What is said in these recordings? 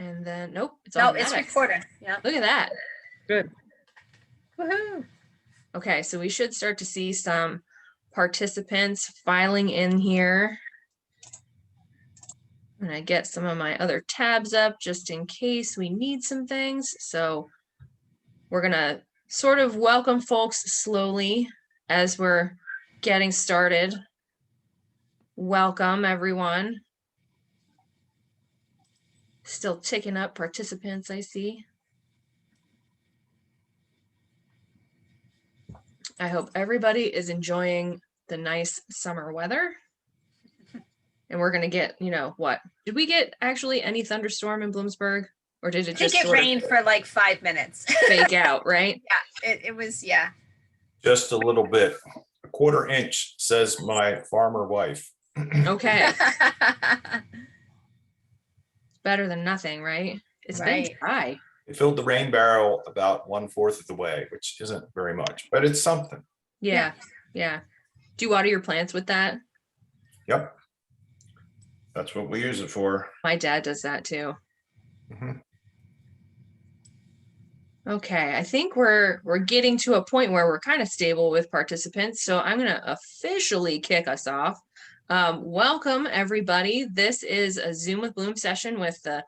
And then, nope, it's No, automatic. it's recorded. Yeah. Look at that. Good. Woohoo. Okay, so we should start to see some participants filing in here. I'm gonna get some of my other tabs up just in case we need some things. So we're gonna sort of welcome folks slowly as we're getting started. Welcome, everyone. Still ticking up participants, I see. I hope everybody is enjoying the nice summer weather. And we're gonna get, you know, what? Did we get actually any thunderstorm in Bloomsburg? Or did it just I think it rained for like 5 minutes. fake out, right? Yeah, it was, yeah. Just a little bit. A quarter inch, says my farmer wife. Okay. Better than nothing, right? It's been Right. dry. They filled the rain barrel about 1/4 of the way, which isn't very much, but it's something. Yeah. Yeah. Do you water your plants with that? Yep. That's what we use it for. My dad does that too. Mhm. Okay, I think we're getting to a point where we're kind of stable with participants, so I'm going to officially kick us off. Welcome, everybody. This is a Zoom with Bloom session with the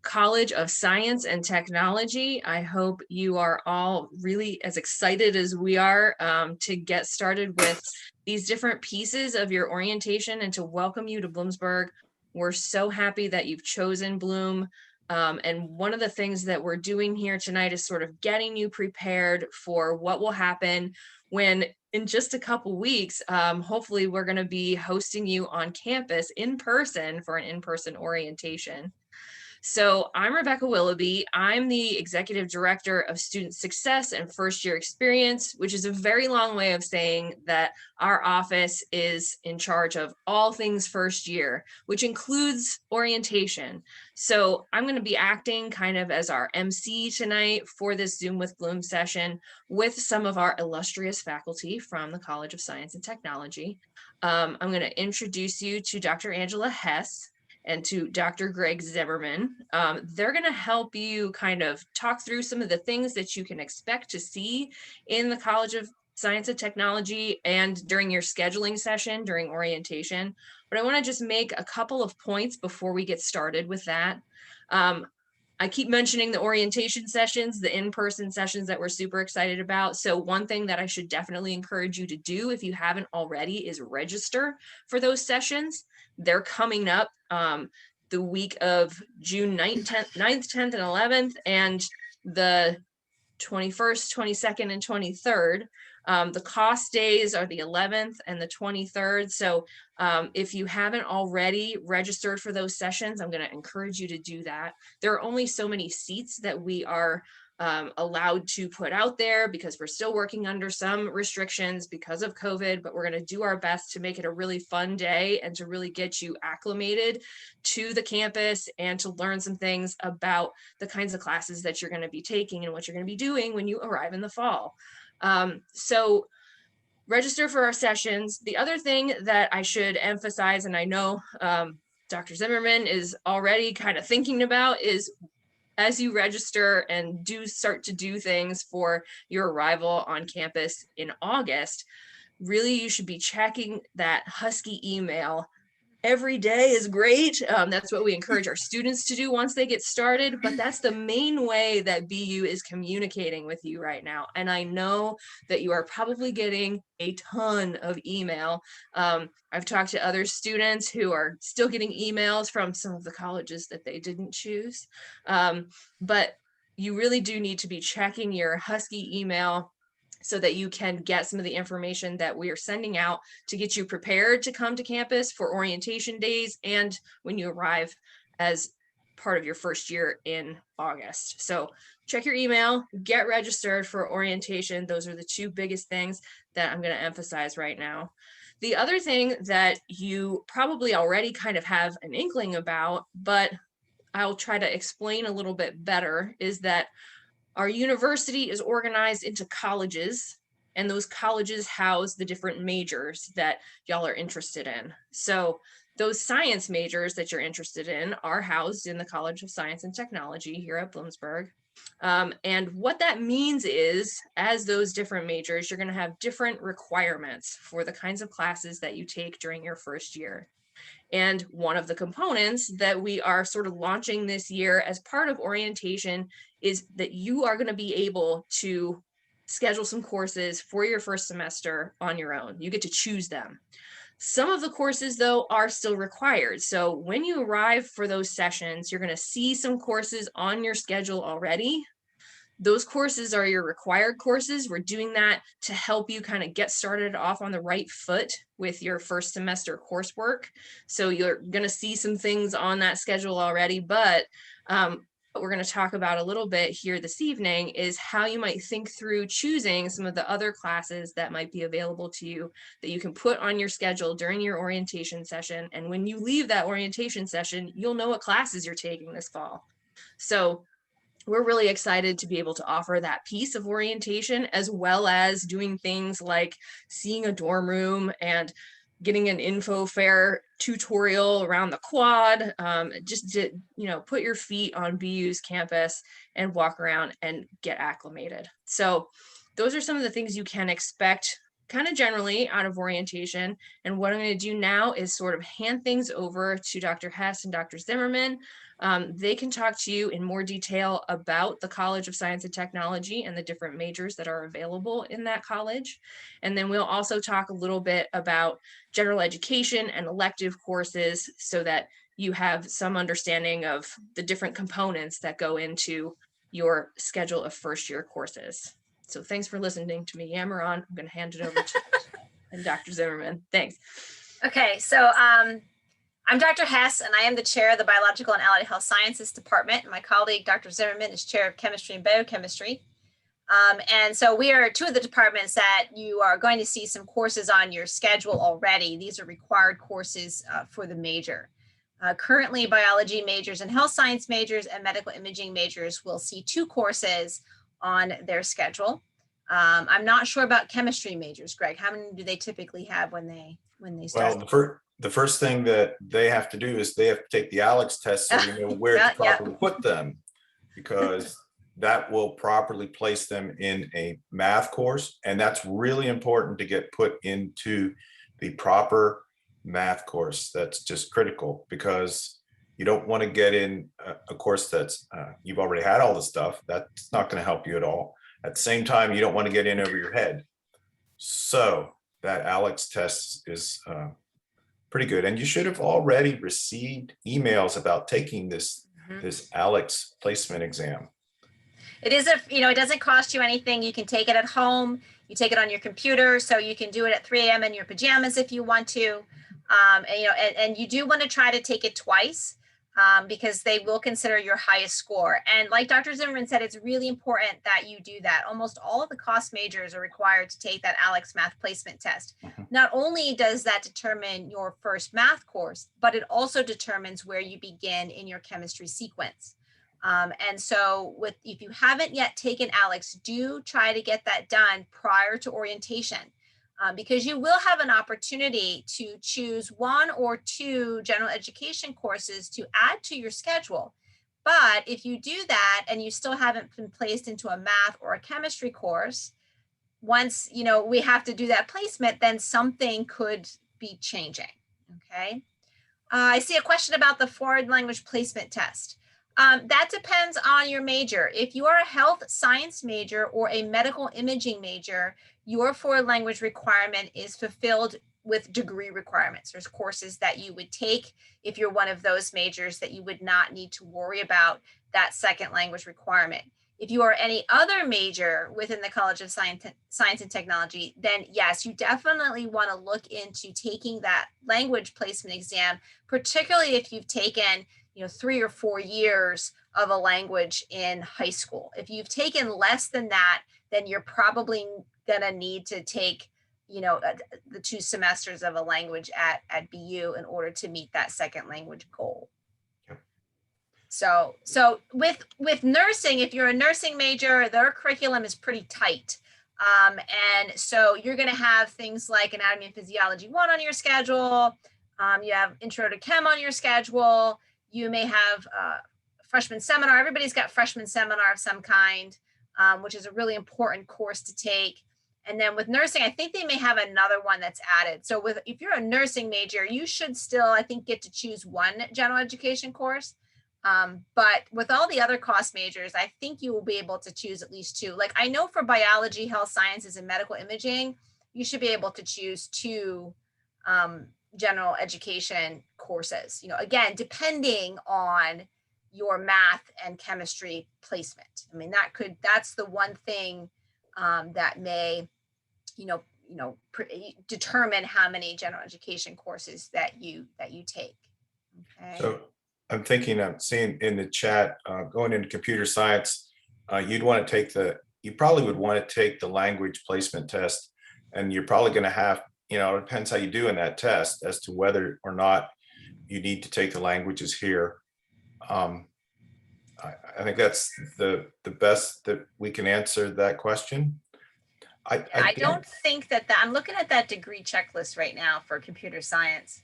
College of Science and Technology. I hope you are all really as excited as we are to get started with these different pieces of your orientation and to welcome you to Bloomsburg. We're so happy that you've chosen Bloom. And one of the things that we're doing here tonight is sort of getting you prepared for what will happen when in just a couple weeks, hopefully we're going to be hosting you on campus in person for an in-person orientation. So I'm Rebecca Willoughby. I'm the Executive Director of Student Success and First Year Experience, which is a very long way of saying that our office is in charge of all things first year, which includes orientation. So I'm going to be acting kind of as our MC tonight for this Zoom with Bloom session with some of our illustrious faculty from the College of Science and Technology. I'm going to introduce you to Dr. Angela Hess and to Dr. Greg Zimmerman. They're going to help you kind of talk through some of the things that you can expect to see in the College of Science and Technology and during your scheduling session, during orientation. But I want to just make a couple of points before we get started with that. I keep mentioning the orientation sessions, the in-person sessions that we're super excited about. So one thing that I should definitely encourage you to do if you haven't already is register for those sessions. They're coming up the week of June 9th, 10th, and 11th, and the 21st, 22nd, and 23rd. The cost days are the 11th and the 23rd. So if you haven't already registered for those sessions, I'm going to encourage you to do that. There are only so many seats that we are allowed to put out there because we're still working under some restrictions because of COVID, but we're going to do our best to make it a really fun day and to really get you acclimated to the campus and to learn some things about the kinds of classes that you're going to be taking and what you're going to be doing when you arrive in the fall. So register for our sessions. The other thing that I should emphasize, and I know Dr. Zimmerman is already kind of thinking about, is as you register and do start to do things for your arrival on campus in August, really you should be checking that Husky email. Every day is great. That's what we encourage our students to do once they get started, but that's the main way that BU is communicating with you right now. And I know that you are probably getting a ton of email. I've talked to other students who are still getting emails from some of the colleges that they didn't choose. But you really do need to be checking your Husky email so that you can get some of the information that we are sending out to get you prepared to come to campus for orientation days and when you arrive as part of your first year in August. So check your email, get registered for orientation. Those are the two biggest things that I'm going to emphasize right now. The other thing that you probably already kind of have an inkling about, but I'll try to explain a little bit better, is that our university is organized into colleges, and those colleges house the different majors that y'all are interested in. So those science majors that you're interested in are housed in the College of Science and Technology here at Bloomsburg. And what that means is, as those different majors, you're going to have different requirements for the kinds of classes that you take during your first year. And one of the components that we are sort of launching this year as part of orientation is that you are going to be able to schedule some courses for your first semester on your own. You get to choose them. Some of the courses, though, are still required. So when you arrive for those sessions, you're going to see some courses on your schedule already. Those courses are your required courses. We're doing that to help you kind of get started off on the right foot with your first semester coursework. So you're going to see some things on that schedule already, but what we're going to talk about a little bit here this evening is how you might think through choosing some of the other classes that might be available to you that you can put on your schedule during your orientation session. And when you leave that orientation session, you'll know what classes you're taking this fall. So we're really excited to be able to offer that piece of orientation, as well as doing things like seeing a dorm room and getting an info fair tutorial around the quad, just to, put your feet on BU's campus and walk around and get acclimated. So those are some of the things you can expect kind of generally out of orientation. And what I'm going to do now is sort of hand things over to Dr. Hess and Dr. Zimmerman. They can talk to you in more detail about the College of Science and Technology and the different majors that are available in that college. And then we'll also talk a little bit about general education and elective courses so that you have some understanding of the different components that go into your schedule of first year courses. So thanks for listening to me yammer on. I'm going to hand it over to and Dr. Zimmerman. Thanks. Okay, so I'm Dr. Hess, and I am the chair of the Biological and Allied Health Sciences Department. My colleague, Dr. Zimmerman, is chair of chemistry and biochemistry. And so we are two of the departments that you are going to see some courses on your schedule already. These are required courses for the major. Currently, biology majors and health science majors and medical imaging majors will see 2 courses on their schedule. I'm not sure about chemistry majors. Greg, how many do they typically have when they start? Well, the first thing that they have to do is they have to take the ALEKS test so you know where to properly put them, because that will properly place them in a math course. And that's really important to get put into the proper math course. That's just critical, because you don't want to get in a course that's you've already had all the stuff. That's not going to help you at all. At the same time, you don't want to get in over your head. So that ALEKS test is pretty good. And you should have already received emails about taking this ALEKS placement exam. It is it doesn't cost you anything. You can take it at home. You take it on your computer, so you can do it at 3 a.m. in your pajamas if you want to. And you do want to try to take it twice. Because they will consider your highest score. And like Dr. Zimmerman said, it's really important that you do that. Almost all of the cost majors are required to take that ALEKS math placement test. Not only does that determine your first math course, but it also determines where you begin in your chemistry sequence. And so if you haven't yet taken ALEKS, do try to get that done prior to orientation. Because you will have an opportunity to choose 1 or 2 general education courses to add to your schedule. But if you do that and you still haven't been placed into a math or a chemistry course, once we have to do that placement, then something could be changing. Okay. I see a question about the foreign language placement test. That depends on your major. If you are a health science major or a medical imaging major, your foreign language requirement is fulfilled with degree requirements. There's courses that you would take if you're one of those majors that you would not need to worry about that second language requirement. If you are any other major within the College of Science and Technology, then yes, you definitely want to look into taking that language placement exam, particularly if you've taken 3 or 4 years of a language in high school. If you've taken less than that, then you're probably gonna need to take, the 2 semesters of a language at BU in order to meet that second language goal. Yep. So with nursing, if you're a nursing major, their curriculum is pretty tight. And so you're gonna have things like Anatomy and Physiology 1 on your schedule. You have intro to chem on your schedule. You may have freshman seminar. Everybody's got freshman seminar of some kind, which is a really important course to take. And then with nursing, I think they may have another one that's added. So if you're a nursing major, you should still, I think, get to choose one general education course. But with all the other cost majors, I think you will be able to choose at least two. Like I know for biology, health sciences, and medical imaging, you should be able to choose two general education courses, you know, again, depending on your math and chemistry placement. I mean, that's the one thing that may, determine how many general education courses that you take. Okay. So I'm thinking, I'm seeing in the chat, going into computer science, you probably would want to take the language placement test, and you're probably going to have, it depends how you do in that test as to whether or not you need to take the languages here. I think that's the best that we can answer that question. I don't think that I'm looking at that degree checklist right now for computer science.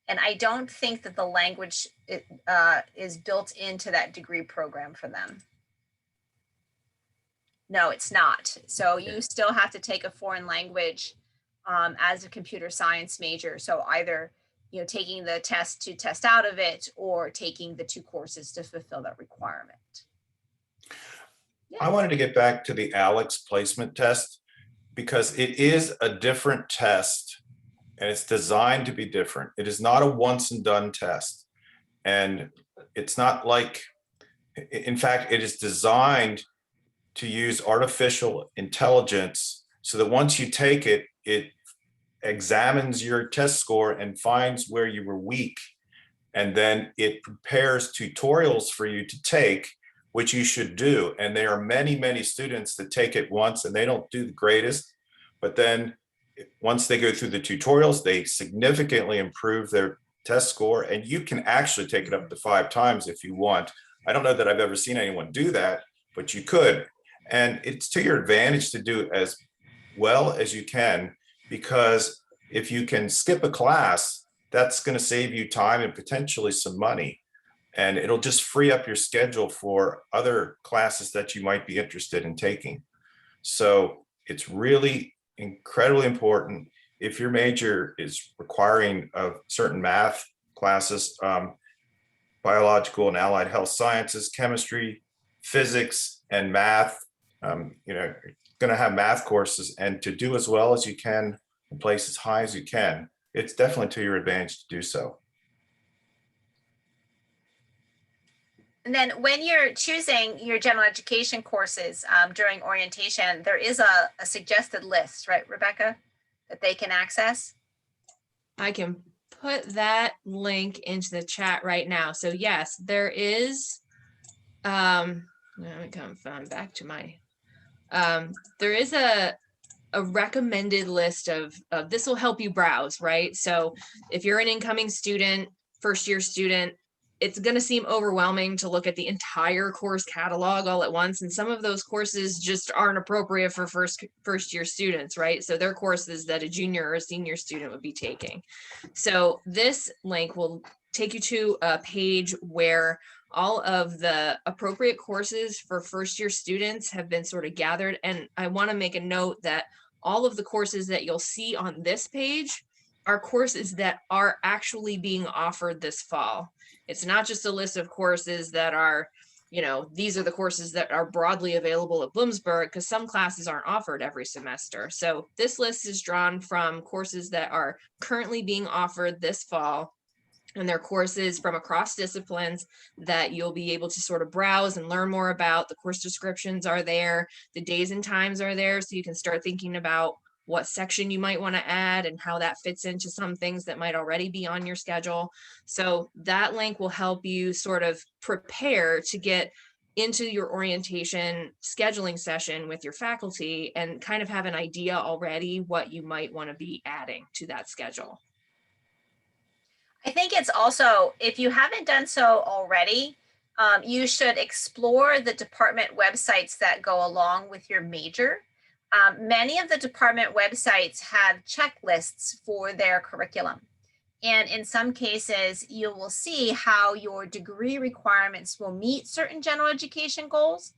And I don't think that the language is built into that degree program for them. No, it's not. So you still have to take a foreign language as a computer science major. So either, taking the test to test out of it or taking the two courses to fulfill that requirement. Yeah. I wanted to get back to the ALEKS placement test because it is a different test. And it's designed to be different. It is not a once and done test. And it's not like, in fact, it is designed to use artificial intelligence so that once you take it, it examines your test score and finds where you were weak. And then it prepares tutorials for you to take, which you should do. And there are many, many students that take it once and they don't do the greatest, but then once they go through the tutorials, they significantly improve their test score, and you can actually take it up to 5 times if you want. I don't know that I've ever seen anyone do that, but you could. And it's to your advantage to do as well as you can, because if you can skip a class, that's going to save you time and potentially some money. And it'll just free up your schedule for other classes that you might be interested in taking. So it's really incredibly important. If your major is requiring of certain math classes, biological and allied health sciences, chemistry, physics, and math, you're going to have math courses, and to do as well as you can and place as high as you can, it's definitely to your advantage to do so. And then when you're choosing your general education courses during orientation, there is a suggested list, right, Rebecca, that they can access? I can put that link into the chat right now. So yes, there is, let me come back to my, there is a recommended list of this will help you browse, right? So if you're an incoming student, first year student, it's going to seem overwhelming to look at the entire course catalog all at once. And some of those courses just aren't appropriate for first year students, right? So they're courses that a junior or a senior student would be taking. So this link will take you to a page where all of the appropriate courses for first year students have been sort of gathered. And I want to make a note that all of the courses that you'll see on this page are courses that are actually being offered this fall. It's not just a list of courses that are, these are the courses that are broadly available at Bloomsburg, because some classes aren't offered every semester. So this list is drawn from courses that are currently being offered this fall. And they're courses from across disciplines that you'll be able to sort of browse and learn more about. The course descriptions are there. The days and times are there. So you can start thinking about what section you might want to add and how that fits into some things that might already be on your schedule. So that link will help you sort of prepare to get into your orientation scheduling session with your faculty and kind of have an idea already what you might want to be adding to that schedule. I think it's also, if you haven't done so already, you should explore the department websites that go along with your major. Many of the department websites have checklists for their curriculum. And in some cases, you will see how your degree requirements will meet certain general education goals.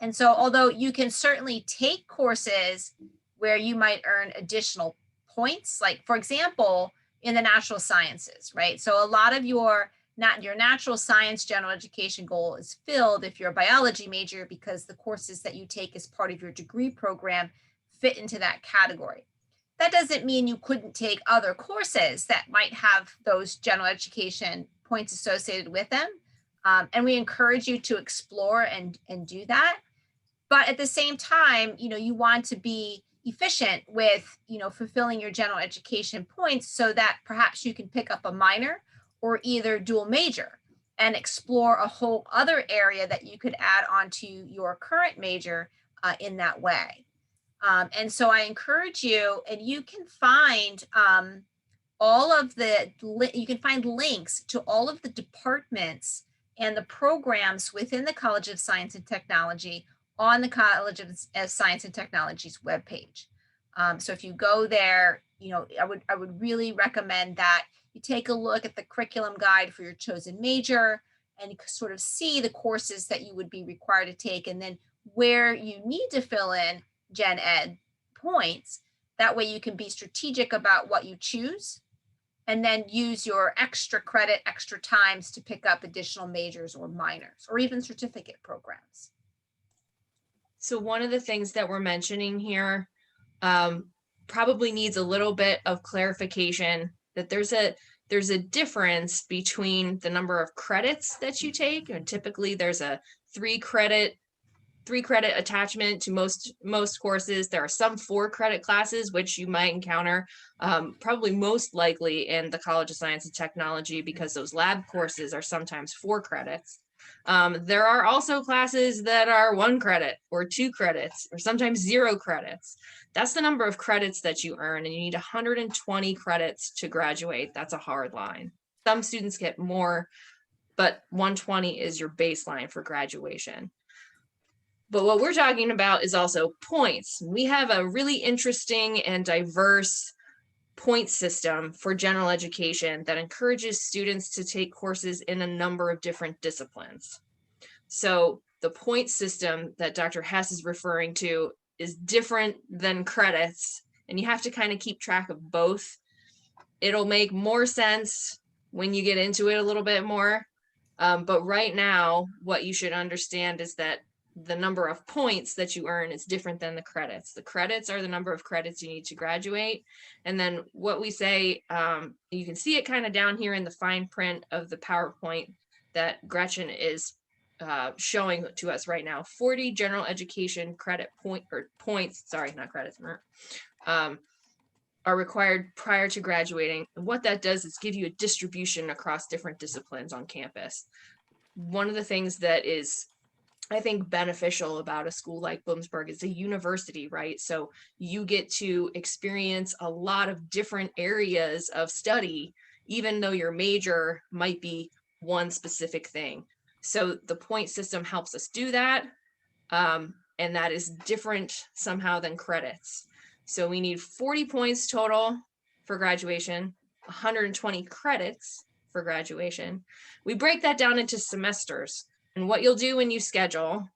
And so, although you can certainly take courses where you might earn additional points, like for example, in the natural sciences, right? So a lot of your natural science general education goal is filled if you're a biology major, because the courses that you take as part of your degree program fit into that category. That doesn't mean you couldn't take other courses that might have those general education points associated with them. And we encourage you to explore and do that. But at the same time, you want to be efficient with, fulfilling your general education points so that perhaps you can pick up a minor or either dual major and explore a whole other area that you could add onto your current major in that way. And so I encourage you, and you can find you can find links to all of the departments and the programs within the College of Science and Technology on the College of Science and Technology's webpage. So if you go there, I would really recommend that you take a look at the curriculum guide for your chosen major and sort of see the courses that you would be required to take, and then where you need to fill in gen ed points. That way you can be strategic about what you choose and then use your extra credit, extra times to pick up additional majors or minors or even certificate programs. So one of the things that we're mentioning here probably needs a little bit of clarification, that there's a difference between the number of credits that you take, and typically there's a 3-credit attachment to most courses. There are some 4-credit classes which you might encounter, probably most likely in the College of Science and Technology, because those lab courses are sometimes 4 credits. There are also classes that are 1 credit or 2 credits or sometimes 0 credits. That's the number of credits that you earn, and you need 120 credits to graduate. That's a hard line. Some students get more, but 120 is your baseline for graduation. But what we're talking about is also points. We have a really interesting and diverse point system for general education that encourages students to take courses in a number of different disciplines. So the point system that Dr. Hess is referring to is different than credits, and you have to kind of keep track of both. It'll make more sense when you get into it a little bit more. But right now, what you should understand is that the number of points that you earn is different than the credits. The credits are the number of credits you need to graduate. And then what we say, you can see it kind of down here in the fine print of the PowerPoint that Gretchen is showing to us right now. 40 general education points, sorry, not credits, are required prior to graduating. And what that does is give you a distribution across different disciplines on campus. One of the things that is, I think, beneficial about a school like Bloomsburg is a university, right? So you get to experience a lot of different areas of study, even though your major might be one specific thing. So the point system helps us do that. And that is different somehow than credits. So we need 40 points total for graduation, 120 credits for graduation. We break that down into semesters. And what you'll do when you schedule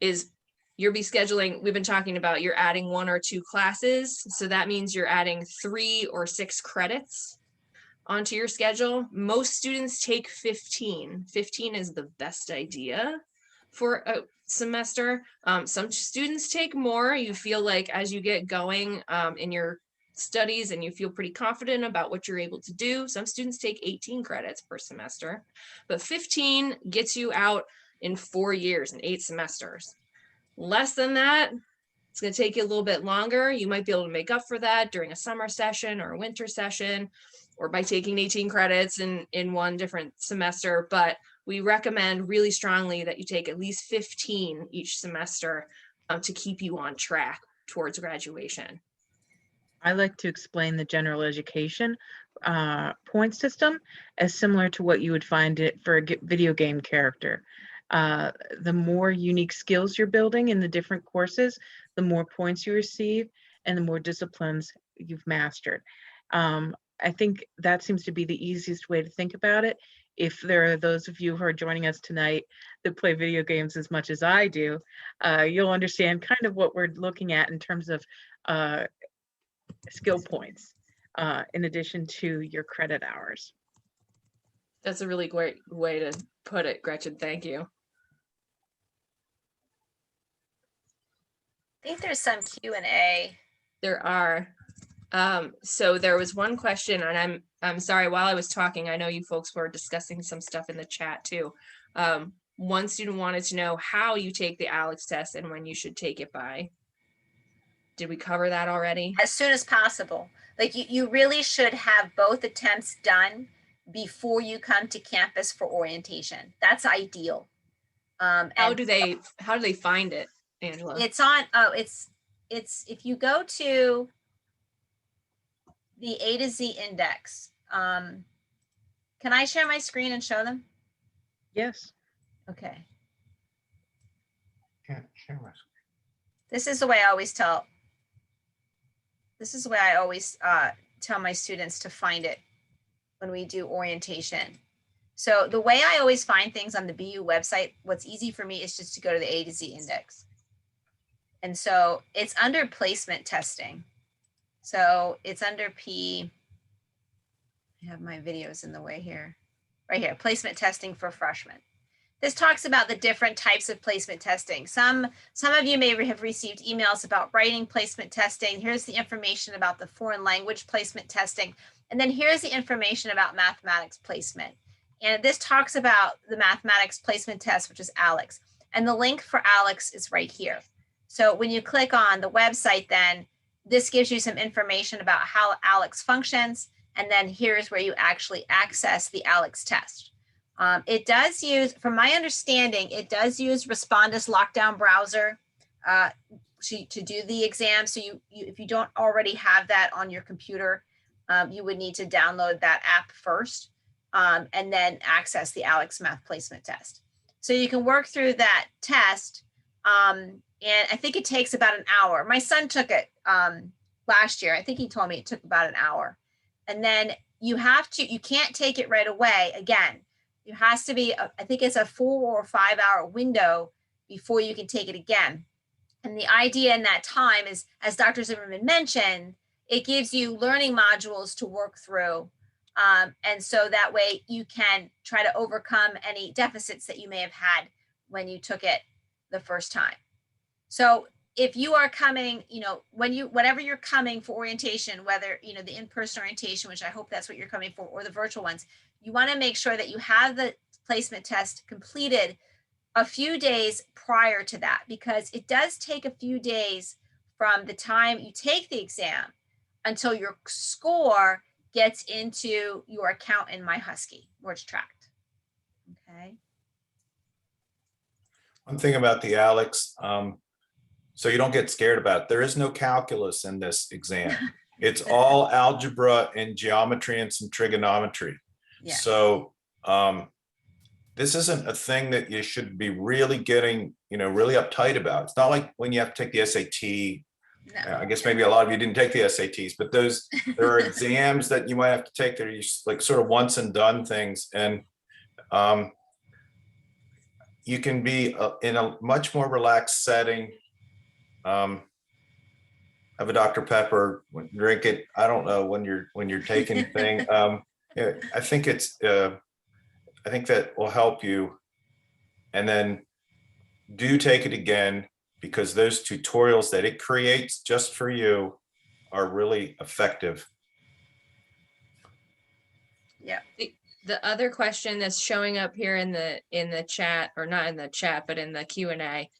is you'll be scheduling, we've been talking about, you're adding 1 or 2 classes. So that means you're adding 3 or 6 credits onto your schedule. Most students take 15. 15 is the best idea for a semester. Some students take more. You feel like as you get going in your studies and you feel pretty confident about what you're able to do. Some students take 18 credits per semester, but 15 gets you out in 4 years and 8 semesters. Less than that, it's going to take you a little bit longer. You might be able to make up for that during a summer session or a winter session, or by taking 18 credits in one different semester. But we recommend really strongly that you take at least 15 each semester to keep you on track towards graduation. I like to explain the general education point system as similar to what you would find it for a video game character. The more unique skills you're building in the different courses, the more points you receive and the more disciplines you've mastered. I think that seems to be the easiest way to think about it. If there are those of you who are joining us tonight that play video games as much as I do, you'll understand kind of what we're looking at in terms of skill points, in addition to your credit hours. That's a really great way to put it, Gretchen. Thank you. I think there's some Q&A. There are. So there was one question, and I'm sorry, while I was talking, I know you folks were discussing some stuff in the chat too. One student wanted to know how you take the ALEKS test and when you should take it by. Did we cover that already? As soon as possible. Like you really should have both attempts done before you come to campus for orientation. That's ideal. How do they find it, Angela? It's on, it's if you go to the A to Z index, can I share my screen and show them? Yes. Okay. Can't share my screen. This is the way I always tell. This is the way I always tell my students to find it when we do orientation. So the way I always find things on the BU website, what's easy for me is just to go to the A to Z index. And so it's under placement testing. So it's under P. I have my videos in the way here. Right here, placement testing for freshmen. This talks about the different types of placement testing. Some of you may have received emails about writing placement testing. Here's the information about the foreign language placement testing. And then here's the information about mathematics placement. And this talks about the mathematics placement test, which is ALEKS. And the link for ALEKS is right here. So when you click on the website, then this gives you some information about how ALEKS functions. And then here's where you actually access the ALEKS test. It does use, from my understanding, it does use Respondus Lockdown Browser to do the exam. So if you don't already have that on your computer, you would need to download that app first and then access the ALEKS Math Placement Test. So you can work through that test. And I think it takes about an hour. My son took it last year. I think he told me it took about an hour. And then you can't take it right away. Again, it has to be, I think it's a 4 or 5 hour window before you can take it again. And the idea in that time is, as Dr. Zimmerman mentioned, it gives you learning modules to work through. And so that way you can try to overcome any deficits that you may have had when you took it the first time. So if you are coming, whenever you're coming for orientation, whether, the in-person orientation, which I hope that's what you're coming for, or the virtual ones, you want to make sure that you have the placement test completed a few days prior to that, because it does take a few days from the time you take the exam until your score gets into your account in MyHusky, where it's tracked. Okay. One thing about the ALEKS, so you don't get scared about it, there is no calculus in this exam. It's all algebra and geometry and some trigonometry. Yeah. So this isn't a thing that you should be really getting, really uptight about. It's not like when you have to take the SAT. No. I guess maybe a lot of you didn't take the SATs, but there are exams that you might have to take that are like sort of once and done things. And you can be in a much more relaxed setting. Have a Dr. Pepper, drink it. I don't know when you're taking thing. Yeah, I think I think that will help you. And then do take it again, because those tutorials that it creates just for you are really effective. Yeah. The other question that's showing up here in the chat, or not in the chat, but in the Q&A,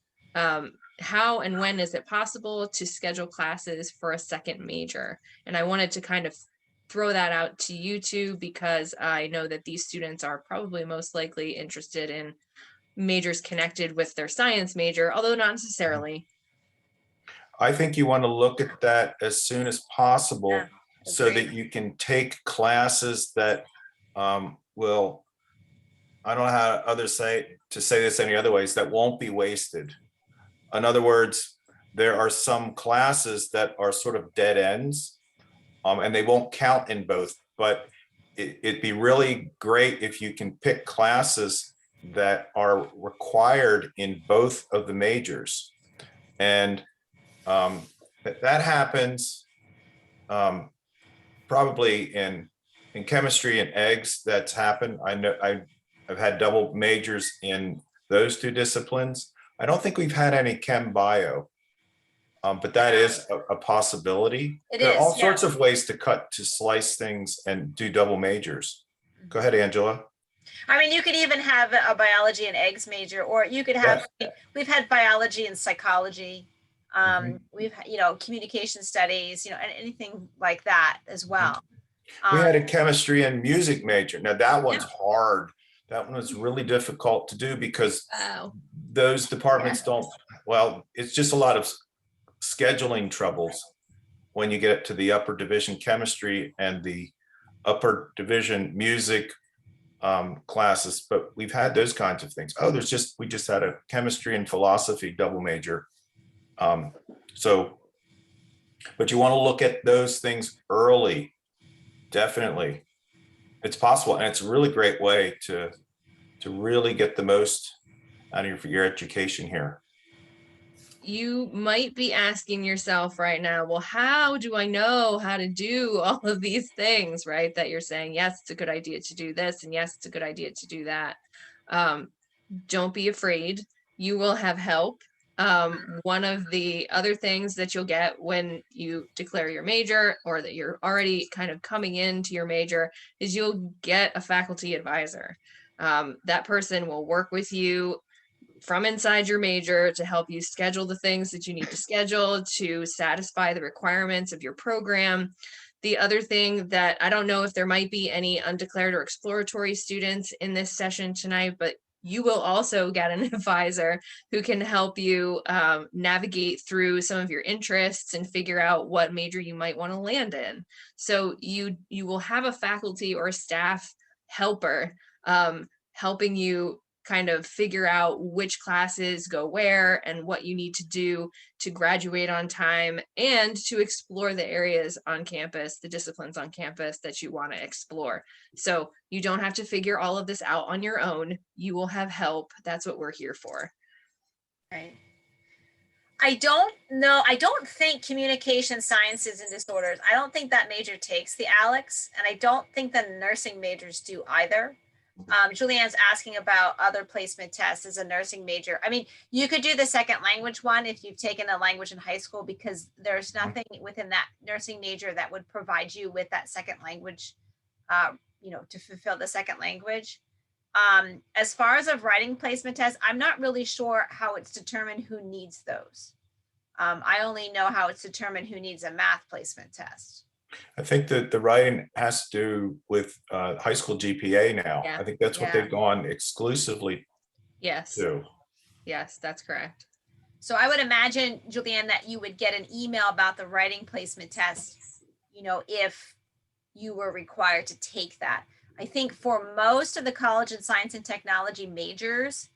how and when is it possible to schedule classes for a second major? And I wanted to kind of throw that out to you two, because I know that these students are probably most likely interested in majors connected with their science major, although not necessarily. I think you want to look at that as soon as possible, so that you can take classes that will, I don't know how others say this any other ways, that won't be wasted. In other words, there are some classes that are sort of dead ends, and they won't count in both but it'd be really great if you can pick classes that are required in both of the majors. And that happens probably in chemistry and eggs. That's happened. I know I've had double majors in those two disciplines. I don't think we've had any chem bio, but that is a possibility. There are all sorts of ways to slice things and do double majors. Go ahead, Angela. I mean, you could even have a biology and eggs major, or you could have, we've had biology and psychology. We've, communication studies, and anything like that as well. We had a chemistry and music major. Now that one's hard. That one was really difficult to do because those departments don't, well, it's just a lot of scheduling troubles when you get to the upper division chemistry and the upper division music classes, but we've had those kinds of things. Oh, we just had a chemistry and philosophy double major. But you want to look at those things early. Definitely. It's possible. And it's a really great way to really get the most out of your education here. You might be asking yourself right now, well, how do I know how to do all of these things, right? That you're saying, yes, it's a good idea to do this. And yes, it's a good idea to do that. Don't be afraid. You will have help. One of the other things that you'll get when you declare your major, or that you're already kind of coming into your major, is you'll get a faculty advisor. That person will work with you from inside your major to help you schedule the things that you need to schedule to satisfy the requirements of your program. The other thing that I don't know if there might be any undeclared or exploratory students in this session tonight, but you will also get an advisor who can help you navigate through some of your interests and figure out what major you might want to land in. So you will have a faculty or a staff helper helping you kind of figure out which classes go where and what you need to do to graduate on time and to explore the areas on campus, the disciplines on campus that you want to explore. So you don't have to figure all of this out on your own. You will have help. That's what we're here for. Right. I don't think communication sciences and disorders, I don't think that major takes the ALEKS, and I don't think the nursing majors do either. Julianne's asking about other placement tests as a nursing major. I mean, you could do the second language one if you've taken a language in high school, because there's nothing within that nursing major that would provide you with that second language, to fulfill the second language. As far as of writing placement tests, I'm not really sure how it's determined who needs those. I only know how it's determined who needs a math placement test. I think that the writing has to do with high school GPA now. I think that's what they've gone exclusively to. Yes, that's correct. So I would imagine, Julianne, that you would get an email about the writing placement test, if you were required to take that. I think for most of the college and science and technology majors,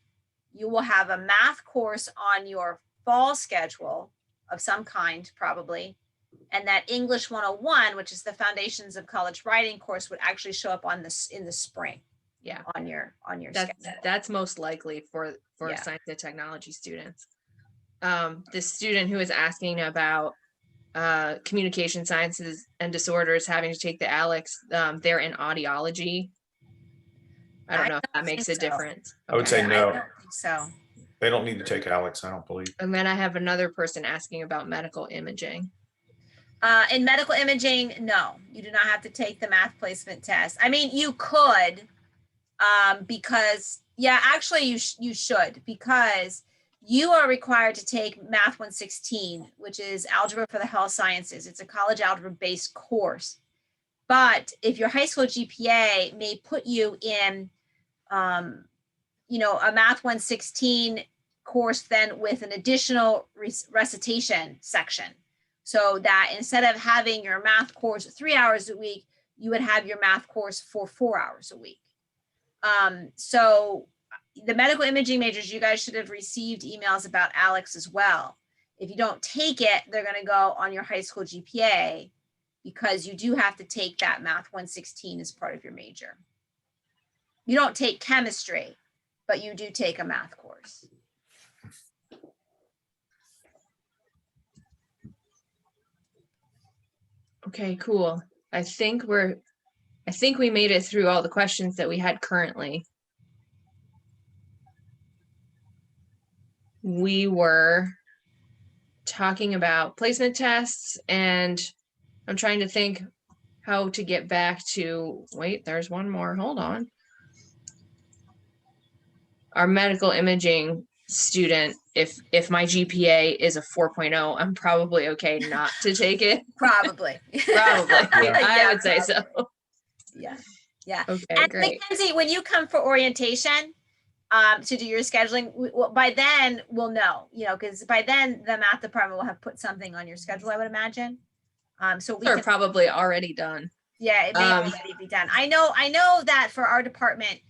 you will have a math course on your fall schedule of some kind, probably. And that English 101, which is the Foundations of College Writing course, would actually show up in the spring. Yeah, on your schedule. That's most likely for science and technology students. The student who is asking about communication sciences and disorders having to take the ALEKS, they're in audiology. I don't know if that makes a difference. I would say no. I don't think so. They don't need to take ALEKS, I don't believe. And then I have another person asking about medical imaging. In medical imaging, no, you do not have to take the math placement test. I mean, you could, because, actually you should, because you are required to take Math 116, which is Algebra for the Health Sciences. It's a college algebra-based course. But if your high school GPA may put you in, a Math 116 course then with an additional recitation section. So that instead of having your math course 3 hours a week, you would have your math course for 4 hours a week. So the medical imaging majors, you guys should have received emails about ALEKS as well. If you don't take it, they're going to go on your high school GPA. because you do have to take that Math 116 as part of your major. You don't take chemistry, but you do take a math course. Okay, cool. I think we made it through all the questions that we had currently. We were talking about placement tests, and I'm trying to think how to get back to, wait, there's one more, hold on. Our medical imaging student, if my GPA is a 4.0, I'm probably okay not to take it. Probably. Probably. Yeah. I would say so. Yeah. Yeah. Okay, And great. Mackenzie, when you come for orientation, to do your scheduling, by then we'll know, because by then the math department will have put something on your schedule, I would imagine. So we They're can, probably already done. yeah, it may already be done. I know that for our department,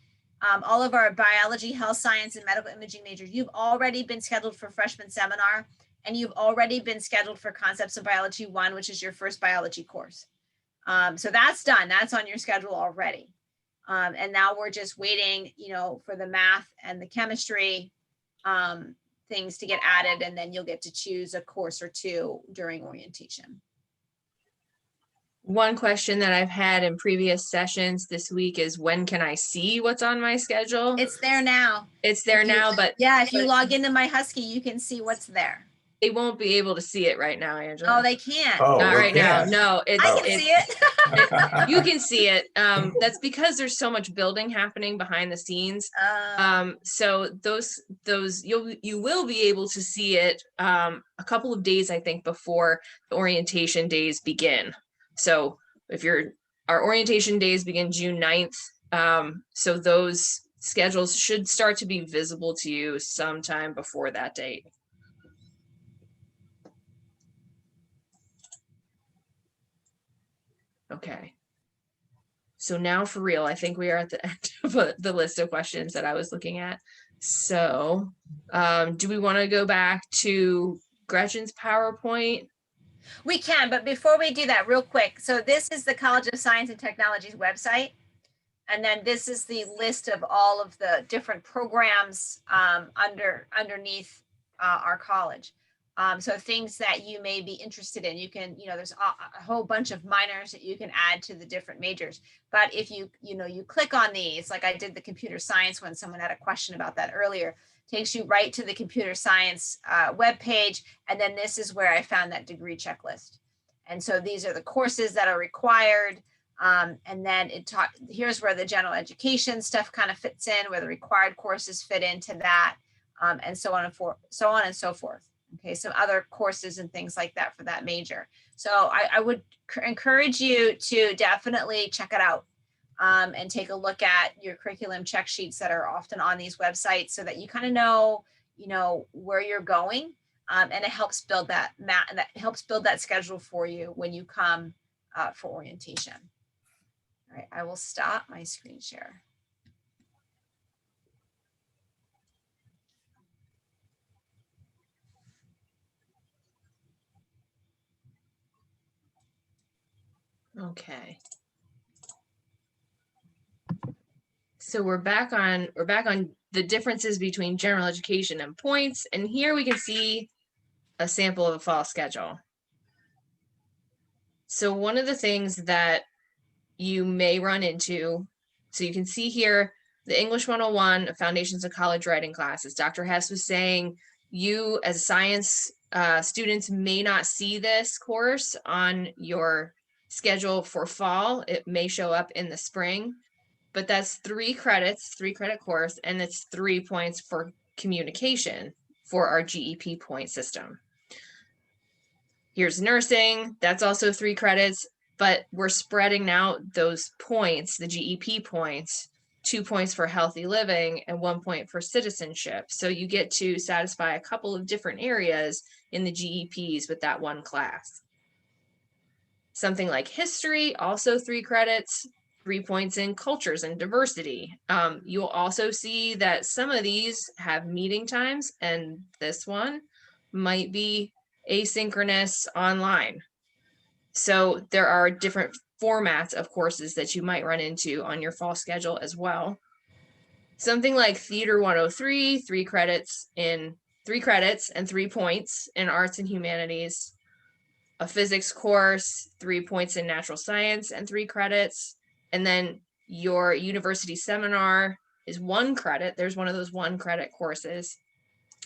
all of our biology, health science, and medical imaging majors, you've already been scheduled for freshman seminar, and you've already been scheduled for Concepts of Biology 1, which is your first biology course. So that's done. That's on your schedule already. And now we're just waiting, for the math and the chemistry things to get added, and then you'll get to choose a course or two during orientation. One question that I've had in previous sessions this week is, when can I see what's on my schedule? It's there now. It's there now, but yeah, if you but log into My Husky, you can see what's there. they won't be able to see it right now, Angela. Oh, they can't. Oh, Not they right now. can't. No, I can see it. You can see it. That's because there's so much building happening behind the scenes. So you will be able to see it a couple of days, I think, before the orientation days begin. So our orientation days begin June 9th. So those schedules should start to be visible to you sometime before that date. Okay. So now for real, I think we are at the end of the list of questions that I was looking at. So do we want to go back to Gretchen's PowerPoint? We can, but before we do that, real quick. So this is the College of Science and Technology's website. And then this is the list of all of the different programs underneath our college. So things that you may be interested in, you can, there's a whole bunch of minors that you can add to the different majors. But if you click on these, like I did the computer science when someone had a question about that earlier, takes you right to the computer science webpage. And then this is where I found that degree checklist. And so these are the courses that are required. And then here's where the general education stuff kind of fits in, where the required courses fit into that, and so on and so forth. Okay, some other courses and things like that for that major. So I would encourage you to definitely check it out and take a look at your curriculum check sheets that are often on these websites, so that you kind of know, where you're going, and it helps build that schedule for you when you come for orientation. All right, I will stop my screen share. Okay. So we're back on the differences between general education and points. And here we can see a sample of a fall schedule. So one of the things that you may run into, so you can see here, the English 101 Foundations of College Writing classes. Dr. Hess was saying you as science students may not see this course on your schedule for fall. It may show up in the spring, but that's 3 credits, 3-credit course, and it's 3 points for communication for our GEP point system. Here's nursing, that's also 3 credits, but we're spreading out those points, the GEP points, 2 points for healthy living and 1 point for citizenship. So you get to satisfy a couple of different areas in the GEPs with that one class. Something like history, also 3 credits, 3 points in cultures and diversity. You'll also see that some of these have meeting times, and this one might be asynchronous online. So there are different formats of courses that you might run into on your fall schedule as well. Something like Theater 103, 3 credits and 3 points in arts and humanities. A physics course, 3 points in natural science and 3 credits. And then your university seminar is 1 credit. There's one of those 1 credit courses,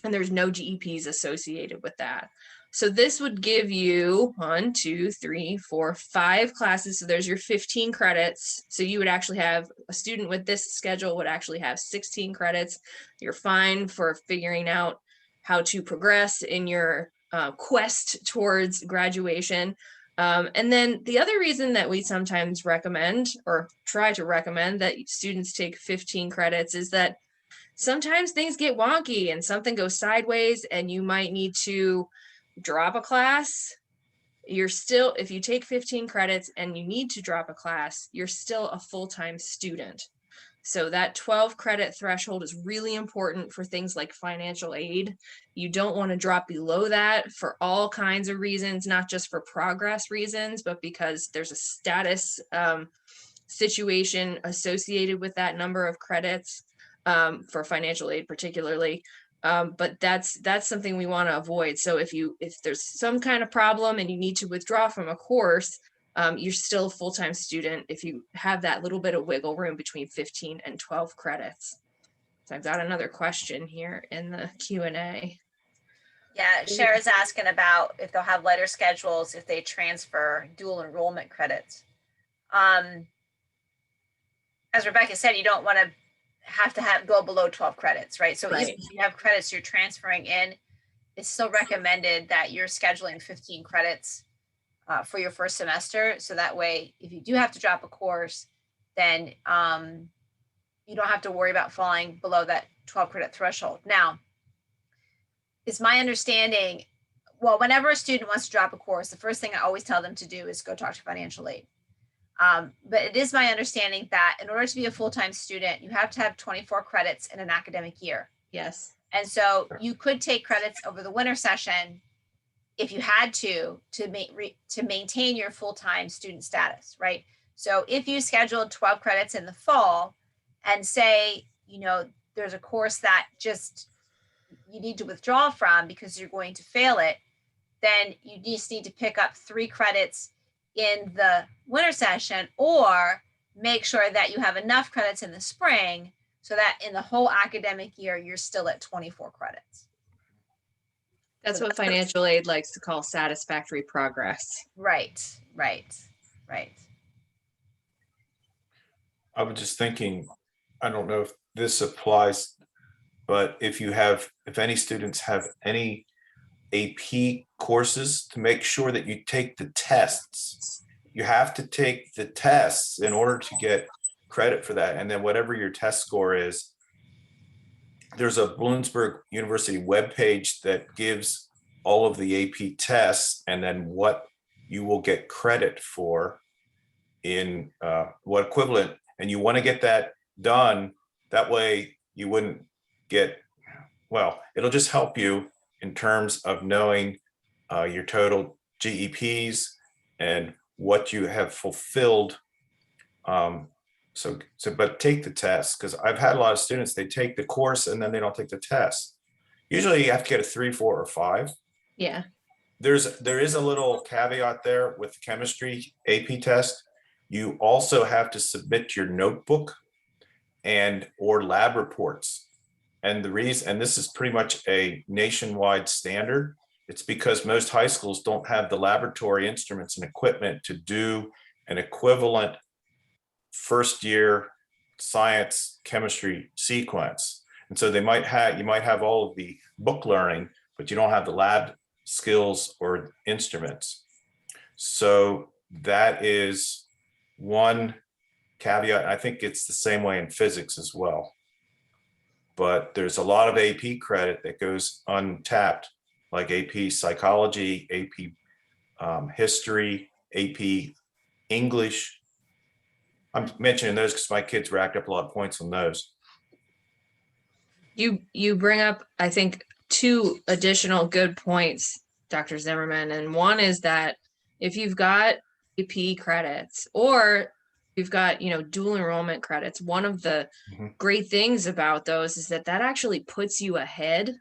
and there's no GEPs associated with that. So this would give you 1, 2, 3, 4, 5 classes. So there's your 15 credits. So you would actually have a student with this schedule would actually have 16 credits. You're fine for figuring out how to progress in your quest towards graduation. And then the other reason that we sometimes recommend or try to recommend that students take 15 credits is that sometimes things get wonky and something goes sideways and you might need to drop a class. You're still, if you take 15 credits and you need to drop a class, you're still a full-time student. So that 12 credit threshold is really important for things like financial aid. You don't want to drop below that for all kinds of reasons, not just for progress reasons, but because there's a status situation associated with that number of credits for financial aid particularly. But that's something we want to avoid. So if there's some kind of problem and you need to withdraw from a course, you're still a full-time student if you have that little bit of wiggle room between 15 and 12 credits. So I've got another question here in the Q&A. Yeah, Cher's asking about if they'll have lighter schedules if they transfer dual enrollment credits. As Rebecca said, you don't want to have go below 12 credits, right? So Right. even if you have credits you're transferring in, it's still recommended that you're scheduling 15 credits for your first semester. So that way, if you do have to drop a course, then you don't have to worry about falling below that 12 credit threshold. Now, it's my understanding, well, whenever a student wants to drop a course, the first thing I always tell them to do is go talk to financial aid. But it is my understanding that in order to be a full-time student, you have to have 24 credits in an academic year. Yes. And so you could take credits over the winter session if you had to maintain your full-time student status, right? So if you scheduled 12 credits in the fall and say, you know, there's a course that just you need to withdraw from because you're going to fail it, then you just need to pick up 3 credits in the winter session, or make sure that you have enough credits in the spring so that in the whole academic year, you're still at 24 credits. That's what financial aid likes to call satisfactory progress. Right. I was just thinking, I don't know if this applies, but if any students have any AP courses, to make sure that you take the tests. You have to take the tests in order to get credit for that. And then whatever your test score is, there's a Bloomsburg University webpage that gives all of the AP tests and then what you will get credit for in what equivalent. And you want to get that done. That way you wouldn't get, well, it'll just help you in terms of knowing your total GEPs and what you have fulfilled. But take the test, because I've had a lot of students, they take the course and then they don't take the test. Usually you have to get a 3, 4, or 5. Yeah. There is a little caveat there with the chemistry AP test. You also have to submit your notebook or lab reports. And this is pretty much a nationwide standard. It's because most high schools don't have the laboratory instruments and equipment to do an equivalent first year science chemistry sequence. And so you might have all of the book learning, but you don't have the lab skills or instruments. So that is one caveat. I think it's the same way in physics as well. But there's a lot of AP credit that goes untapped, like AP psychology, AP history, AP English. I'm mentioning those because my kids racked up a lot of points on those. You bring up, I think, 2 additional good points, Dr. Zimmerman. And one is that if you've got AP credits or you've got, dual enrollment credits, one of the great things about those is that actually puts you ahead.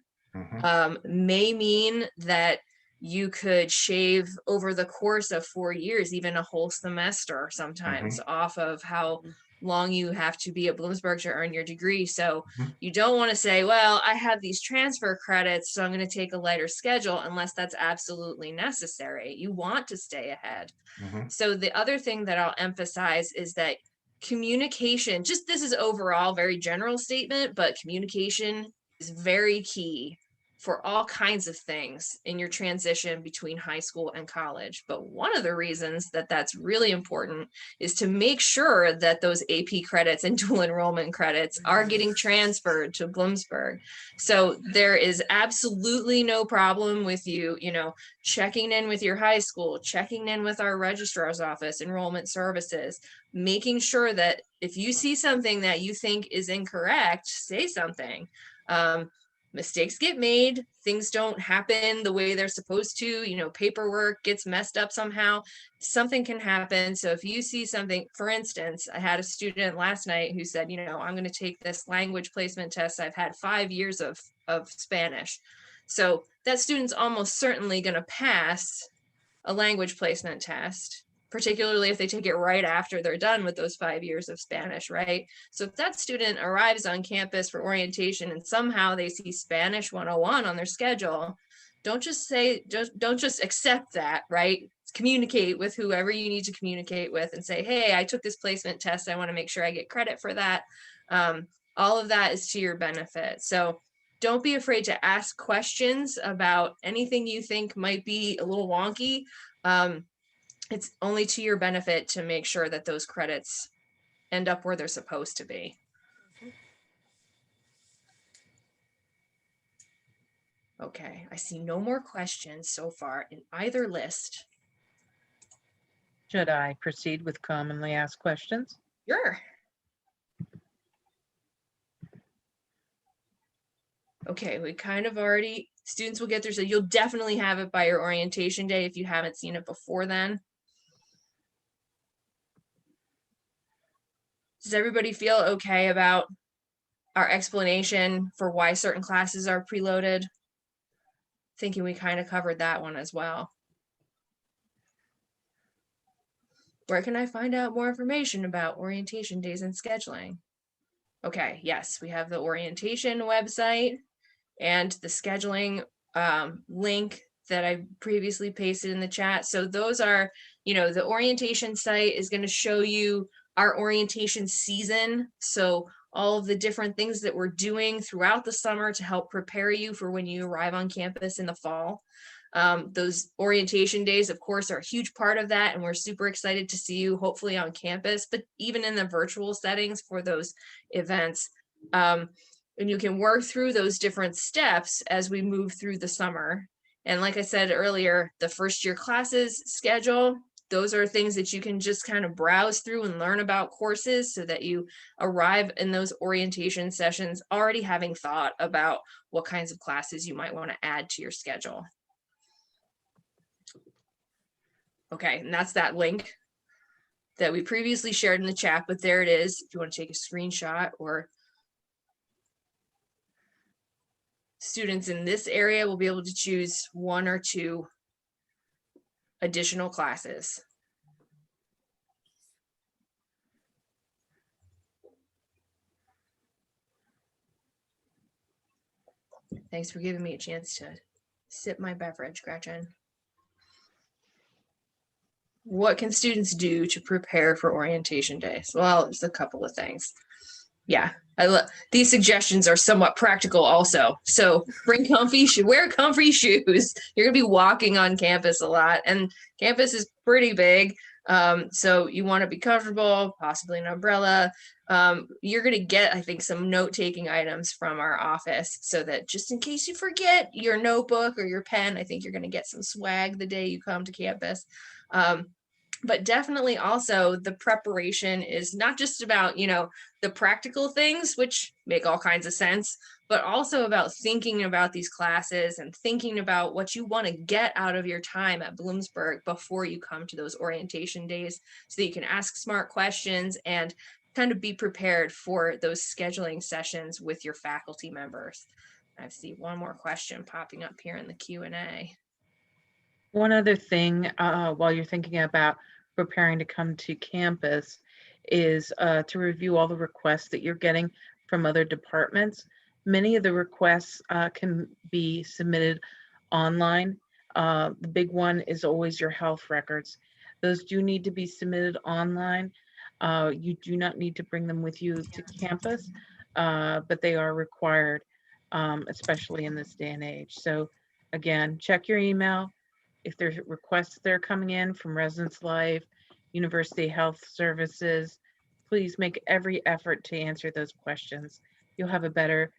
May mean that you could shave over the course of 4 years, even a whole semester sometimes off of how long you have to be at Bloomsburg to earn your degree. So you don't want to say, well, I have these transfer credits, so I'm going to take a lighter schedule unless that's absolutely necessary. You want to stay ahead. So the other thing that I'll emphasize is that communication, just this is overall very general statement, but communication is very key for all kinds of things in your transition between high school and college. But one of the reasons that that's really important is to make sure that those AP credits and dual enrollment credits are getting transferred to Bloomsburg. So there is absolutely no problem with you, checking in with your high school, checking in with our registrar's office, enrollment services, making sure that if you see something that you think is incorrect, say something. Mistakes get made, things don't happen the way they're supposed to, paperwork gets messed up somehow, something can happen. So if you see something, for instance, I had a student last night who said, I'm going to take this language placement test. I've had 5 years of Spanish. So that student's almost certainly going to pass a language placement test, particularly if they take it right after they're done with those 5 years of Spanish, right? So if that student arrives on campus for orientation and somehow they see Spanish 101 on their schedule, don't just accept that, right? Communicate with whoever you need to communicate with and say, hey, I took this placement test. I want to make sure I get credit for that. All of that is to your benefit. So don't be afraid to ask questions about anything you think might be a little wonky. It's only to your benefit to make sure that those credits end up where they're supposed to be. Okay, I see no more questions so far in either list. Should I proceed with commonly asked questions? Sure. Okay, we kind of already, students will get there, so you'll definitely have it by your orientation day if you haven't seen it before then. Does everybody feel okay about our explanation for why certain classes are preloaded? Thinking we kind of covered that one as well. Where can I find out more information about orientation days and scheduling? Okay, yes, we have the orientation website and the scheduling link that I previously pasted in the chat. So those are, the orientation site is going to show you our orientation season. So all of the different things that we're doing throughout the summer to help prepare you for when you arrive on campus in the fall. Those orientation days, of course, are a huge part of that, and we're super excited to see you hopefully on campus, but even in the virtual settings for those events. And you can work through those different steps as we move through the summer. And like I said earlier, the first year classes schedule, those are things that you can just kind of browse through and learn about courses so that you arrive in those orientation sessions already having thought about what kinds of classes you might want to add to your schedule. Okay, and that's that link that we previously shared in the chat, but there it is if you want to take a screenshot, or students in this area will be able to choose 1 or 2 additional classes. Thanks for giving me a chance to sip my beverage, Gretchen. What can students do to prepare for orientation days? Well, there's a couple of things. Yeah, these suggestions are somewhat practical also. So bring comfy shoes, wear comfy shoes. You're gonna be walking on campus a lot, and campus is pretty big. So you want to be comfortable, possibly an umbrella. You're gonna get, I think, some note-taking items from our office so that just in case you forget your notebook or your pen, I think you're gonna get some swag the day you come to campus. but definitely also the preparation is not just about, the practical things, which make all kinds of sense, but also about thinking about these classes and thinking about what you want to get out of your time at Bloomsburg before you come to those orientation days, so that you can ask smart questions and kind of be prepared for those scheduling sessions with your faculty members. I see one more question popping up here in the Q&A. One other thing, while you're thinking about preparing to come to campus, is to review all the requests that you're getting from other departments. Many of the requests can be submitted online. The big one is always your health records. Those do need to be submitted online. You do not need to bring them with you to campus, but they are required, especially in this day and age. So again, check your email. If there's requests that are coming in from Residence Life, University Health Services, please make every effort to answer those questions. You'll have a better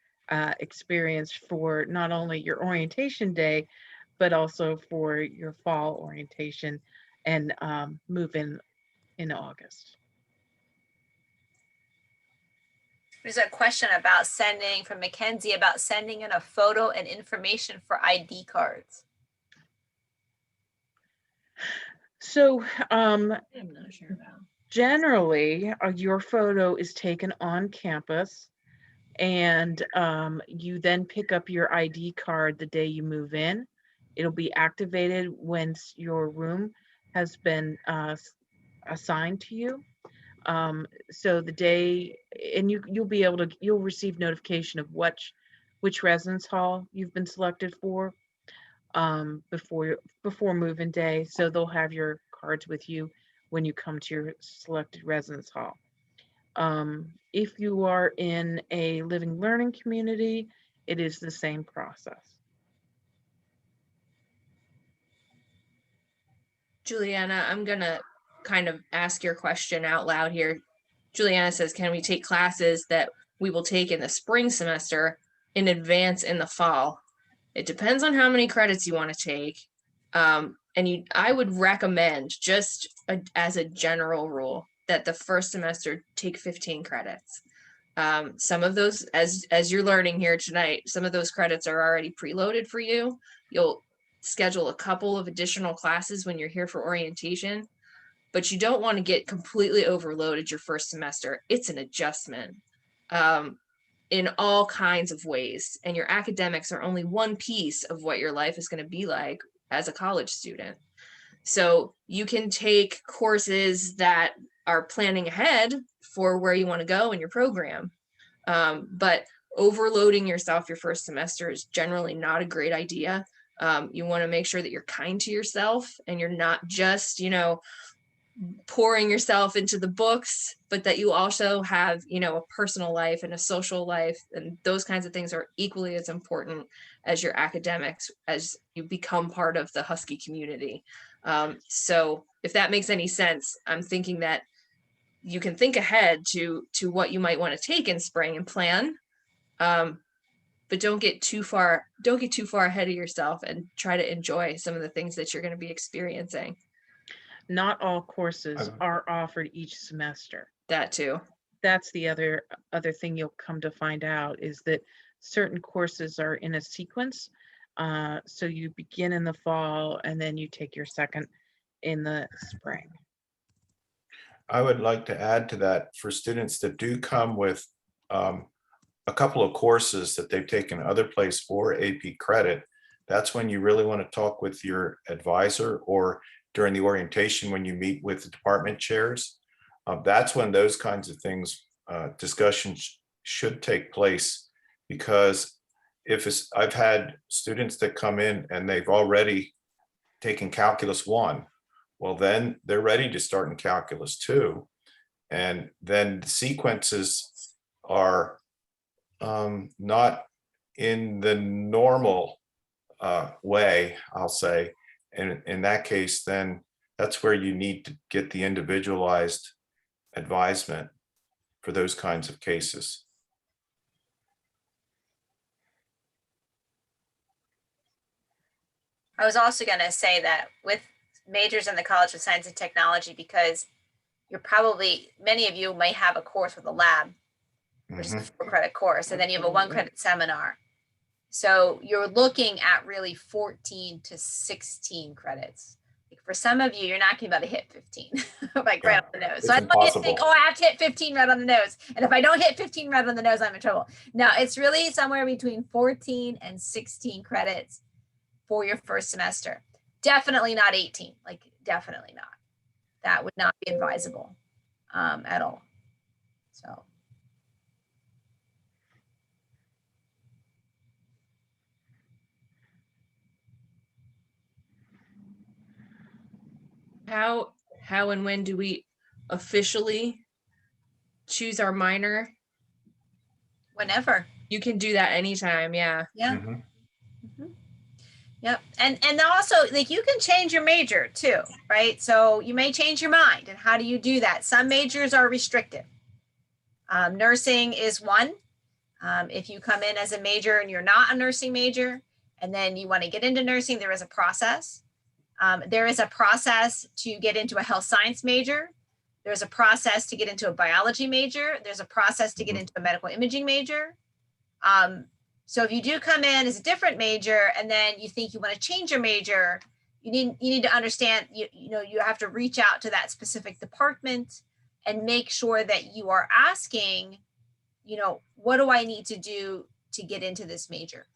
experience for not only your orientation day, but also for your fall orientation and move in August. There's a question about from Mackenzie about sending in a photo and information for ID cards. So I'm not sure about. Generally, your photo is taken on campus, and you then pick up your ID card the day you move in. It'll be activated once your room has been assigned to you. So the day, and you'll receive notification of which residence hall you've been selected for before move-in day. So they'll have your cards with you when you come to your selected residence hall. If you are in a living learning community, it is the same process. Juliana, I'm gonna kind of ask your question out loud here. Juliana says, can we take classes that we will take in the spring semester in advance in the fall? It depends on how many credits you want to take. I would recommend, just as a general rule, that the first semester take 15 credits. Some of those, as you're learning here tonight, some of those credits are already preloaded for you. You'll schedule a couple of additional classes when you're here for orientation, but you don't want to get completely overloaded your first semester. It's an adjustment in all kinds of ways, and your academics are only one piece of what your life is going to be like as a college student. So you can take courses that are planning ahead for where you want to go in your program, but overloading yourself your first semester is generally not a great idea. You want to make sure that you're kind to yourself and you're not just, pouring yourself into the books, but that you also have, a personal life and a social life, and those kinds of things are equally as important as your academics as you become part of the Husky community. So if that makes any sense, I'm thinking that you can think ahead to what you might want to take in spring and plan, but don't get too far ahead of yourself, and try to enjoy some of the things that you're going to be experiencing. Not all courses are offered each semester. That too. That's the other thing you'll come to find out, is that certain courses are in a sequence. So you begin in the fall and then you take your second in the spring. I would like to add to that, for students that do come with a couple of courses that they've taken other place for AP credit, that's when you really want to talk with your advisor, or during the orientation when you meet with the department chairs. That's when those kinds of things, discussions should take place, because I've had students that come in and they've already taken Calculus 1. Well, then they're ready to start in Calculus 2. And then the sequences are not in the normal way, I'll say. And in that case, then that's where you need to get the individualized advisement for those kinds of cases. I was also going to say that with majors in the College of Science and Technology because many of you may have a course with a lab, which is a 4-credit course, and then you have a 1-credit seminar. So you're looking at really 14 to 16 credits. Like for some of you, you're not going to be able to hit 15, like right on the nose. So I don't want you to think, oh, I have to hit 15 right on the nose. And if I don't hit 15 right on the nose, I'm in trouble. No, it's really somewhere between 14 and 16 credits for your first semester. Definitely not 18, like definitely not. That would not be advisable at all. So. How and when do we officially choose our minor? Whenever. You can do that anytime. Yeah. Yeah. Yep. And also, like, you can change your major too, right? So you may change your mind. And how do you do that? Some majors are restricted. Nursing is one. If you come in as a major and you're not a nursing major, and then you want to get into nursing, there is a process. There is a process to get into a health science major. There's a process to get into a biology major. There's a process to get into a medical imaging major. So if you do come in as a different major and then you think you want to change your major, you need to understand, you have to reach out to that specific department and make sure that you are asking, what do I need to do to get into this major?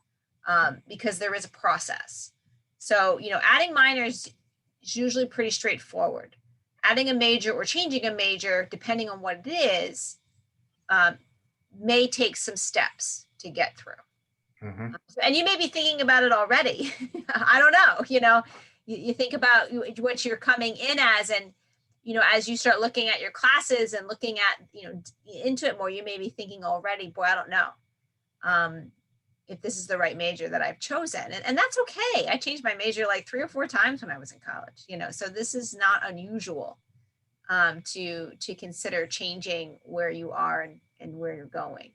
Because there is a process. So, adding minors is usually pretty straightforward. Adding a major or changing a major, depending on what it is, may take some steps to get through. And you may be thinking about it already. I don't know, you think about what you're coming in as, and, as you start looking at your classes and looking at, into it more, you may be thinking already, boy, I don't know. If this is the right major that I've chosen. And that's okay. I changed my major like 3 or 4 times when I was in college, so this is not unusual to consider changing where you are and where you're going.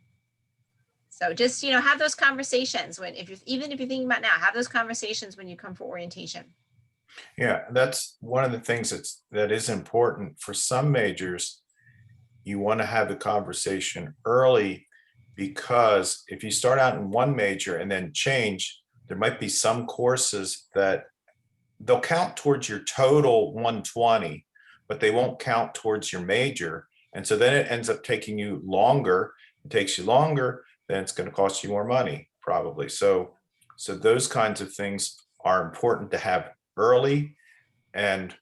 So just, have those conversations even if you're thinking about now, have those conversations when you come for orientation. Yeah, that's one of the things that is important for some majors. You want to have the conversation early, because if you start out in one major and then change, there might be some courses that they'll count towards your total 120, but they won't count towards your major. And so then it ends up taking you longer. It takes you longer, then it's going to cost you more money, probably. So those kinds of things are important to have early. And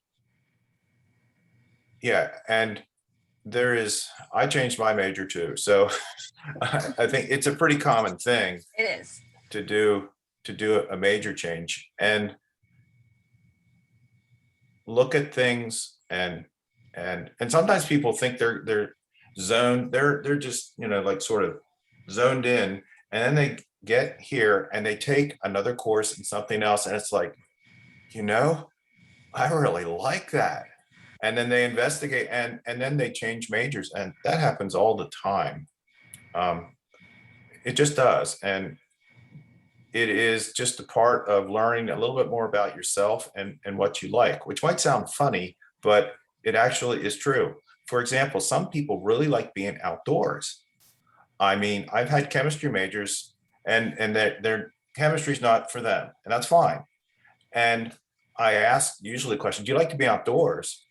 yeah, and I changed my major too. So I think it's a pretty common thing. It is to do a major change and look at things and sometimes people think they're zoned, they're just, like sort of zoned in, and then they get here and they take another course in something else. And it's like, I really like that. And then they investigate and then they change majors, and that happens all the time. It just does. And it is just a part of learning a little bit more about yourself and what you like, which might sound funny, but it actually is true. For example, some people really like being outdoors. I mean, I've had chemistry majors and their chemistry is not for them, and that's fine. And I ask usually the question, do you like to be outdoors?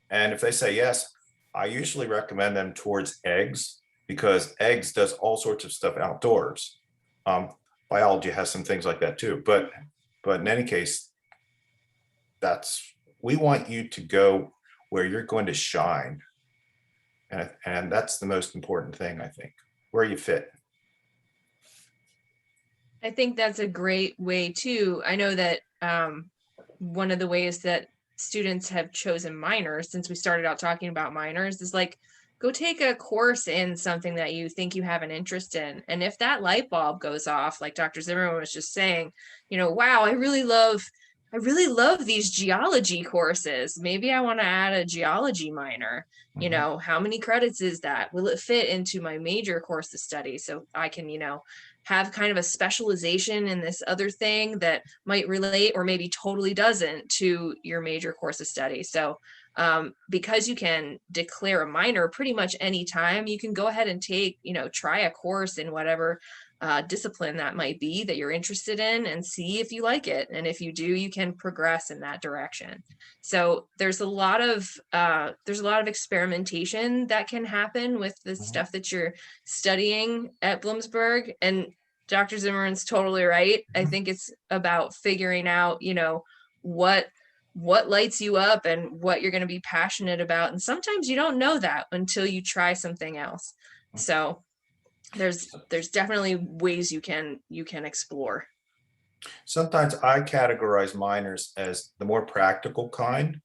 And if they say yes, I usually recommend them towards eggs, because eggs does all sorts of stuff outdoors. Biology has some things like that too. But in any case, we want you to go where you're going to shine. And that's the most important thing, I think, where you fit. I think that's a great way too. I know that one of the ways that students have chosen minors, since we started out talking about minors, is like, go take a course in something that you think you have an interest in. And if that light bulb goes off, like Dr. Zimmerman was just saying, wow, I really love these geology courses. Maybe I want to add a geology minor. How many credits is that? Will it fit into my major course of study? So I can, have kind of a specialization in this other thing that might relate or maybe totally doesn't to your major course of study. So because you can declare a minor pretty much any time, you can go ahead and take, try a course in whatever discipline that might be that you're interested in and see if you like it. And if you do, you can progress in that direction. So there's a lot of experimentation that can happen with the stuff that you're studying at Bloomsburg. And Dr. Zimmerman's totally right. I think it's about figuring out, what lights you up and what you're going to be passionate about. And sometimes you don't know that until you try something else. So there's definitely ways you can explore. Sometimes I categorize minors as the more practical kind,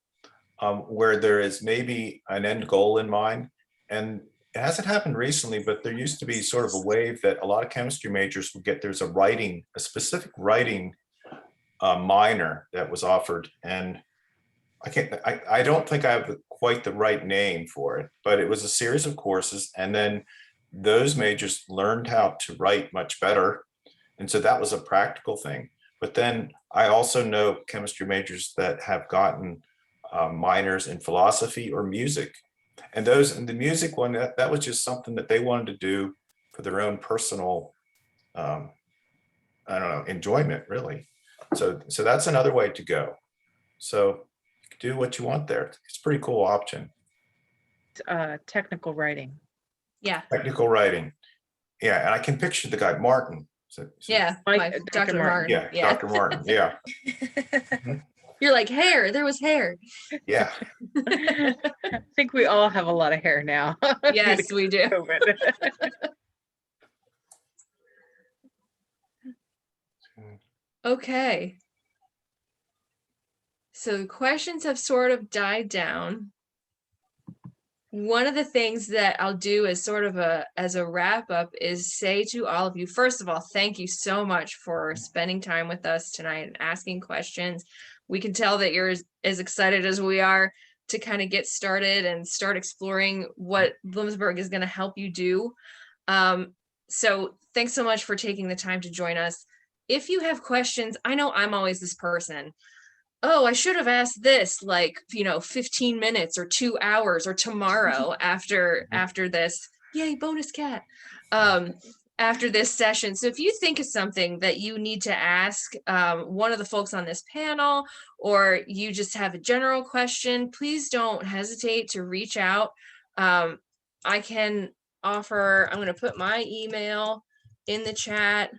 where there is maybe an end goal in mind. And it hasn't happened recently, but there used to be sort of a wave that a lot of chemistry majors would get. There's a specific writing minor that was offered. And I don't think I have quite the right name for it, but it was a series of courses. And then those majors learned how to write much better. And so that was a practical thing. But then I also know chemistry majors that have gotten minors in philosophy or music. And the music one, that was just something that they wanted to do for their own personal, enjoyment, really. So that's another way to go. So do what you want there. It's a pretty cool option. Technical writing. Yeah. Technical writing. Yeah. And I can picture the guy, Martin. Yeah. Dr. Martin. Yeah. Dr. Martin. Yeah. You're like, hair. There was hair. Yeah. I think we all have a lot of hair now. Yes, we do. Okay. So the questions have sort of died down. One of the things that I'll do as sort of as a wrap up is say to all of you, first of all, thank you so much for spending time with us tonight and asking questions. We can tell that you're as excited as we are to kind of get started and start exploring what Bloomsburg is going to help you do. So thanks so much for taking the time to join us. If you have questions, I know I'm always this person. Oh, I should have asked this 15 minutes or 2 hours or tomorrow after this. Yay, bonus cat. After this session. So if you think of something that you need to ask one of the folks on this panel, or you just have a general question, please don't hesitate to reach out. I can offer, I'm going to put my email in the chat.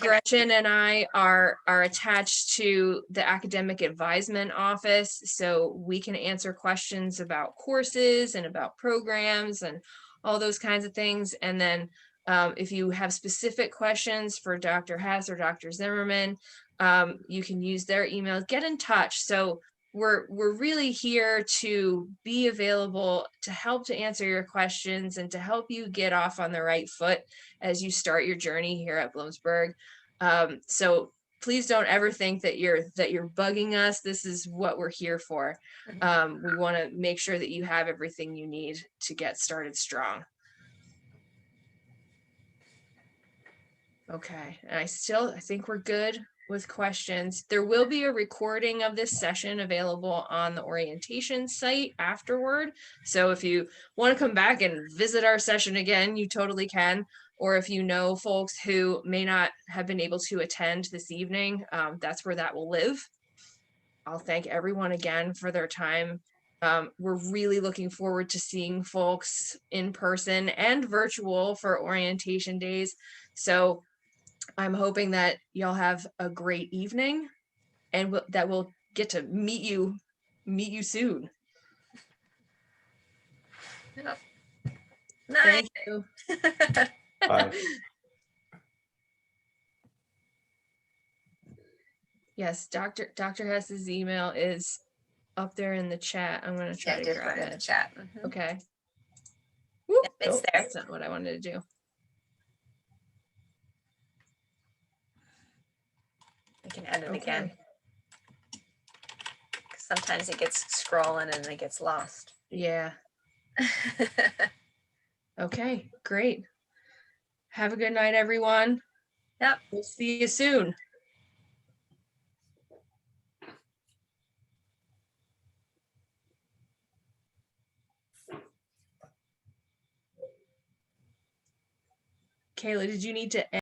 Gretchen and I are attached to the academic advisement office, so we can answer questions about courses and about programs and all those kinds of things. And then if you have specific questions for Dr. Hess or Dr. Zimmerman, you can use their email. Get in touch. So we're really here to be available to help to answer your questions and to help you get off on the right foot as you start your journey here at Bloomsburg. So please don't ever think that you're bugging us. This is what we're here for. We want to make sure that you have everything you need to get started strong. Okay, and I think we're good with questions. There will be a recording of this session available on the orientation site afterward. So if you want to come back and visit our session again, you totally can. Or if you know folks who may not have been able to attend this evening, that's where that will live. I'll thank everyone again for their time. We're really looking forward to seeing folks in person and virtual for orientation days. So I'm hoping that y'all have a great evening and that we'll get to meet you soon. Yep. Thank you. Bye. Yes, Dr. Hess's email is up there in the chat. I'm going to try to grab it in the chat. Okay. Yep, it's there. That's not what I wanted to do. I can edit again. Sometimes it gets scrolling and it gets lost. Yeah. Okay, great. Have a good night, everyone. Yep. We'll see you soon. Kayla, did you need to